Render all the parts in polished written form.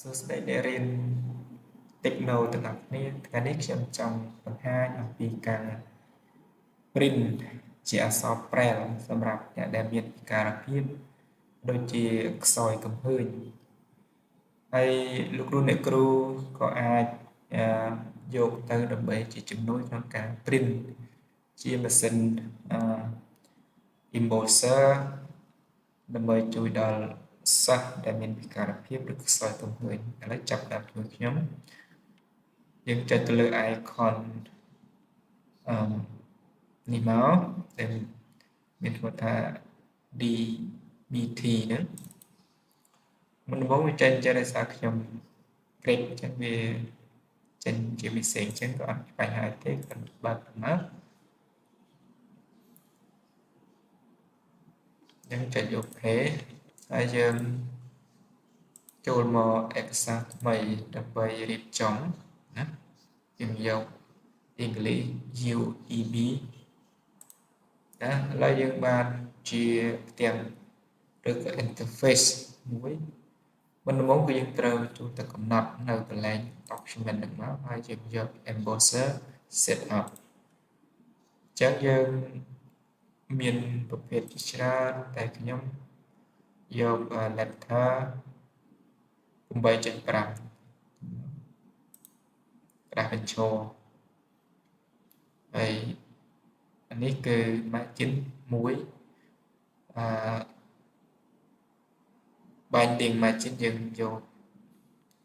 សួស្តីអ្នករៀន Techno ទាំងអស់គ្នាថ្ងៃនេះខ្ញុំចង់បង្ហាញអំពីការ print ជាអក្សរ Braille សម្រាប់អ្នកដែលមានពិការភាពដូចជាខ្សោយកំហើញហើយលោកគ្រូអ្នកគ្រូក៏អាចយកទៅដើម្បីជាជំនួយក្នុងការ print ជាម៉ាស៊ីនembossers ដើម្បីជួយដល់សិស្សដែលមានពិការភាពឬខ្សោយកំហើញឥឡូវចាប់ផ្ដើមជួយខ្ញុំយើងចុចទៅលើ icon នេះមកដែលមានឈ្មោះថា DBT ហ្នឹងមុនដំបូងវាចេញដោយសារខ្ញុំក្រេកអញ្ចឹងវាចេញជា message អញ្ចឹងក៏អត់បញ្ហាទេខ្ញុំបើកមកយើងចុច OK ហើយយើងចូលមកឯកសារថ្មីដើម្បីរៀបចំណាយើងយក English UEB ណាឥឡូវយើងបានជាផ្ទាំងឬក៏ interface មួយមុនដំបូងគឺយើងត្រូវចូលទៅកំណត់នៅកន្លែង document ហ្នឹងមកហើយយើងយក embosser set up អញ្ចឹងយើងមានប្រភេទជាច្រើនតែខ្ញុំយក letter 8.5 ក្រាស់បញ្ឈរហើយអានេះគឺ margin 1 binding margin យើងយក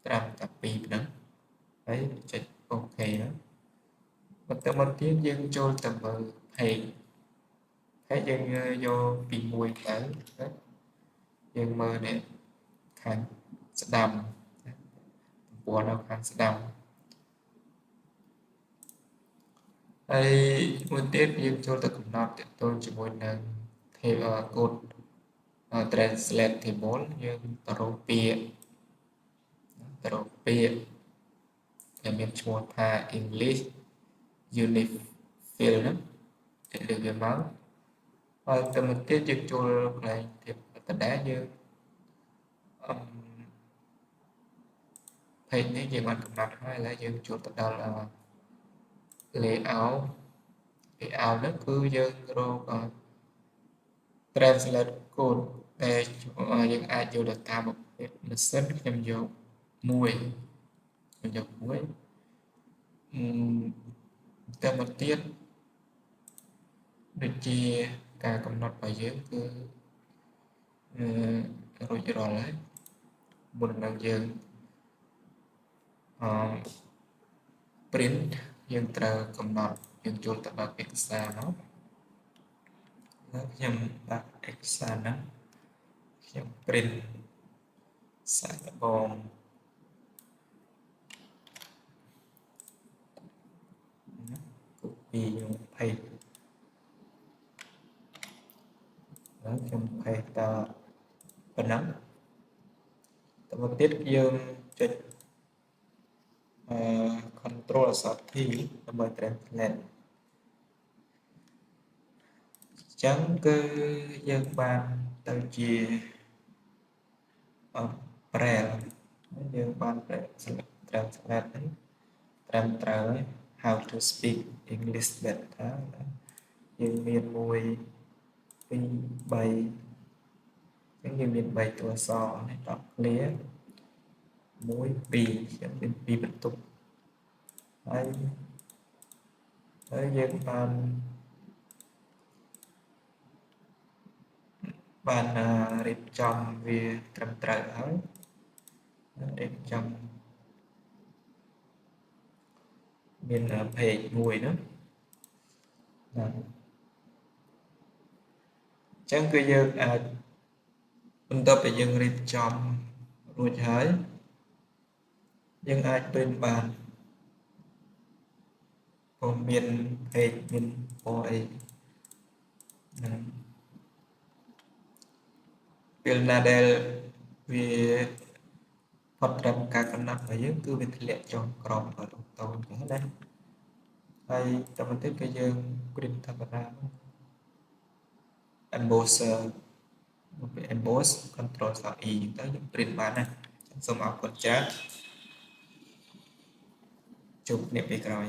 ត្រាំតែ2ប៉ុណ្ណឹងហើយចុច OK ហ្នឹងបន្តមកទៀតយើងចូលទៅមើល page យើងយកពី1ទៅយើងមើលនេះខាងស្ដាំទំព័រនៅខាងស្ដាំហើយមួយទៀតយើងចូលទៅកំណត់ទាក់ទងជាមួយនឹង code translate table យើងទៅរកពាក្យដែលមានឈ្មោះថា English Unit Fill ហ្នឹងទៅលើវាមកហើយទៅមកទៀតយើងចូលកន្លែងទៀតដដែលយើង page នេះយើងបានកំណត់ហើយឥឡូវយើងចូលទៅដល់ layout ហ្នឹងគឺយើងរក translate code ដែលយើងអាចយក data មកប្រភេទម៉ាស៊ីនខ្ញុំយក1ទៅមកទៀតដូចជាការកំណត់របស់យើងគឺរួចរាល់ហើយមុននឹងយើងprint យើងត្រូវកំណត់យើងចូលទៅបើកឯកសារមកខ្ញុំបើកឯកសារហ្នឹងខ្ញុំ print សាកល្បង copy ខ្ញុំ paste ហើយខ្ញុំ paste តប៉ុណ្ណឹងទៅមកទៀតយើងចុចcontrol អក្សរ T ដើម្បី translate អញ្ចឹងគឺយើងបានទៅជា Braille យើងបាន translate ហ្នឹងត្រឹមត្រូវហើយ how to speak English better យើងមាន1 2 3អញ្ចឹងយើងមាន3តួអក្សរនេះតប clear 1 2ខ្ញុំមាន2បន្ទុកហើយយើងបានរៀបចំវាត្រឹមត្រូវហើយរៀបចំមាន page មួយហ្នឹងអញ្ចឹងគឺយើងអាចបន្ទាប់ពីយើងរៀបចំរួចហើយយើងអាច print បានព្រមមាន page មានពណ៌អីហ្នឹងពេលណាដែលវាផុតត្រឹមការកំណត់របស់យើងគឺវាធ្លាក់ចុះក្រោមដល់តូនអញ្ចឹងណាហើយតទៅទៀតគឺយើង print ធម្មតា embosser emboss control អ E ទៅយើង print បានណា សូមអរគុណច្រើនជួបគ្នាពេលក្រោយ